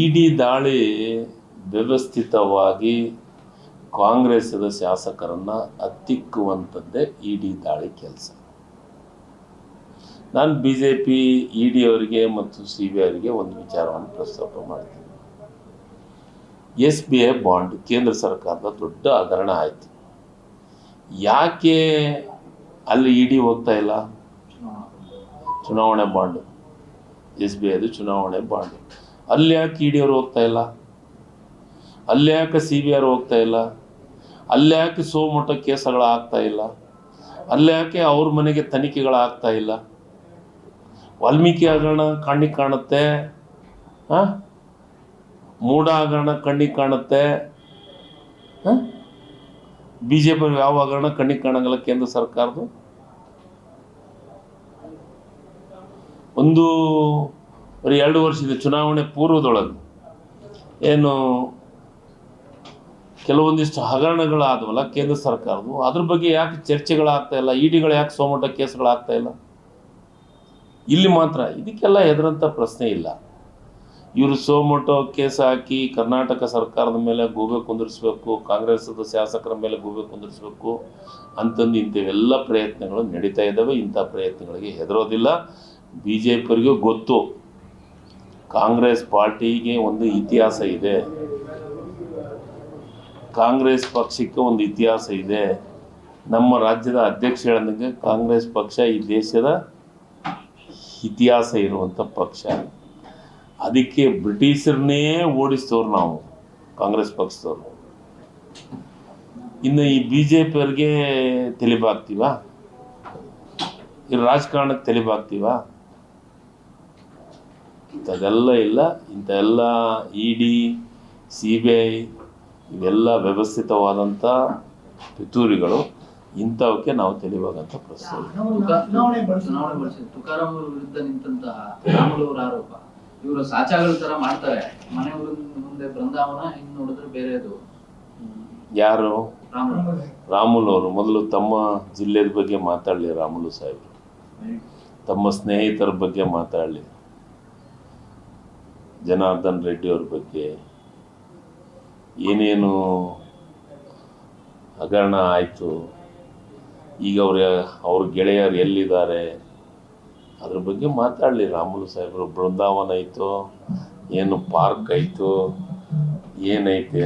ಇಡಿ ದಾಳಿ ವ್ಯವಸ್ಥಿತವಾಗಿ ಕಾಂಗ್ರೆಸ್ದ ಶಾಸಕರನ್ನು ಹತ್ತಿಕ್ಕುವಂಥದ್ದೇ ಇಡಿ ದಾಳಿ ಕೆಲಸ. ನಾನು BJP ಇಡಿ ಅವರಿಗೆ ಮತ್ತು CBI ಅವರಿಗೆ ಒಂದು ವಿಚಾರವನ್ನು ಪ್ರಸ್ತಾಪ ಮಾಡ್ತೀನಿ. SBI ಬಾಂಡ್ ಕೇಂದ್ರ ಸರ್ಕಾರದ ದೊಡ್ಡ ಹಗರಣ ಆಯಿತು. ಯಾಕೆ ಅಲ್ಲಿ ಇಡಿ ಹೋಗ್ತಾ ಇಲ್ಲ? ಚುನಾವಣೆ ಬಾಂಡ್, SBI ಅದು ಚುನಾವಣೆ ಬಾಂಡ್. ಅಲ್ಲಿ ಯಾಕೆ ಇಡಿ ಅವರು ಹೋಗ್ತಾ ಇಲ್ಲ? ಅಲ್ಲಿ ಯಾಕೆ CBI ಅವರು ಹೋಗ್ತಾ ಇಲ್ಲ? ಅಲ್ಲಿ ಯಾಕೆ ಸೋಮೋಟ ಕೇಸುಗಳಾಗ್ತಾ ಇಲ್ಲ? ಅಲ್ಲಿ ಯಾಕೆ ಅವ್ರ ಮನೆಗೆ ತನಿಖೆಗಳಾಗ್ತಾ ಇಲ್ಲ? ವಾಲ್ಮೀಕಿ ಹಗರಣ ಕಣ್ಣಿಗೆ ಕಾಣುತ್ತೆ, ಮೂಢ ಹಗರಣ ಕಣ್ಣಿಗೆ ಕಾಣುತ್ತೆ. BJP ಯಾವ ಹಗರಣ ಕಣ್ಣಿಗೆ ಕಾಣಂಗಿಲ್ಲ ಕೇಂದ್ರ ಸರ್ಕಾರದ್ದು. ಒಂದು 2 ವರ್ಷದ ಚುನಾವಣೆ ಪೂರ್ವದೊಳಗೆ ಏನು ಕೆಲವೊಂದಿಷ್ಟು ಹಗರಣಗಳಾದವಲ್ಲ ಕೇಂದ್ರ ಸರ್ಕಾರದ್ದು, ಅದ್ರ ಬಗ್ಗೆ ಯಾಕೆ ಚರ್ಚೆಗಳಾಗ್ತಾ ಇಲ್ಲ? ಇಡಿಗಳು ಯಾಕೆ ಸೋಮೋಟ ಕೇಸುಗಳಾಗ್ತಾ ಇಲ್ಲ? ಇಲ್ಲಿ ಮಾತ್ರ ಇದಕ್ಕೆಲ್ಲ ಹೆದರಂಥ ಪ್ರಶ್ನೆ ಇಲ್ಲ. ಇವರು ಸೋಮೋಟೋ ಕೇಸ್ ಹಾಕಿ ಕರ್ನಾಟಕ ಸರ್ಕಾರದ ಮೇಲೆ ಗೂಬೆ ಕುಂದಿರಿಸ್ಬೇಕು, ಕಾಂಗ್ರೆಸ್ದ ಶಾಸಕರ ಮೇಲೆ ಗೂಬೆ ಕುಂದಿರಿಸ್ಬೇಕು ಅಂತಂದು ಇಂಥವೆಲ್ಲ ಪ್ರಯತ್ನಗಳು ನಡೀತಾ ಇದ್ದಾವೆ. ಇಂಥ ಪ್ರಯತ್ನಗಳಿಗೆ ಹೆದರೋದಿಲ್ಲ. BJP ಅವರಿಗೂ ಗೊತ್ತು, ಕಾಂಗ್ರೆಸ್ ಪಾರ್ಟಿಗೆ ಒಂದು ಇತಿಹಾಸ ಇದೆ, ಕಾಂಗ್ರೆಸ್ ಪಕ್ಷಕ್ಕೆ ಒಂದು ಇತಿಹಾಸ ಇದೆ. ನಮ್ಮ ರಾಜ್ಯದ ಅಧ್ಯಕ್ಷ ಹೇಳಿದಂಗೆ ಕಾಂಗ್ರೆಸ್ ಪಕ್ಷ ಈ ದೇಶದ ಇತಿಹಾಸ ಇರುವಂಥ ಪಕ್ಷ. ಅದಕ್ಕೆ ಬ್ರಿಟಿಷರನ್ನೇ ಓಡಿಸ್ತವ್ರು ನಾವು ಕಾಂಗ್ರೆಸ್ ಪಕ್ಷದವರು. ಇನ್ನು ಈ BJP ಅವ್ರಿಗೆ ತಲೆಬಾಗ್ತೀವ? ಈ ರಾಜಕಾರಣಕ್ಕೆ ತಲೆಬಾಗ್ತೀವ? ಇಂಥದ್ದೆಲ್ಲ ಇಲ್ಲ. ಇಂಥೆಲ್ಲ ಇಡಿ CBI ಇವೆಲ್ಲ ವ್ಯವಸ್ಥಿತವಾದಂಥ ಪಿತೂರಿಗಳು. ಇಂಥವಕ್ಕೆ ನಾವು ತಲೆಬಾಗಂತ ಪ್ರಶ್ನೆ. ತುಕಾರಾಮ್ ವಿರುದ್ಧ ನಿಂತಹ ರಾಮುಲು ಅವರ ಆರೋಪ, ಇವರು ಸಾಚಾಗಳ ತರ ಮಾಡ್ತಾರೆ. ಮನೆ ಮುಂದೆ ಬೃಂದಾವನ, ಹಿಂಗ್ ನೋಡಿದ್ರೆ ಬೇರೆದು. ಯಾರು? ರಾಮುಲು ಅವರು ಮೊದಲು ತಮ್ಮ ಜಿಲ್ಲೆಯ ಬಗ್ಗೆ ಮಾತಾಡಲಿ. ರಾಮುಲು ಸಾಹೇಬರು ತಮ್ಮ ಸ್ನೇಹಿತರ ಬಗ್ಗೆ ಮಾತಾಡಲಿ. ಜನಾರ್ದನ್ ರೆಡ್ಡಿ ಅವ್ರ ಬಗ್ಗೆ ಏನೇನು ಹಗರಣ ಆಯಿತು, ಈಗ ಅವ್ರ ಗೆಳೆಯರು ಎಲ್ಲಿದ್ದಾರೆ ಅದ್ರ ಬಗ್ಗೆ ಮಾತಾಡಲಿ ರಾಮುಲು ಸಾಹೇಬರು. ಬೃಂದಾವನ ಆಯಿತು, ಏನು ಪಾರ್ಕ್ ಆಯಿತು, ಏನೈತೆ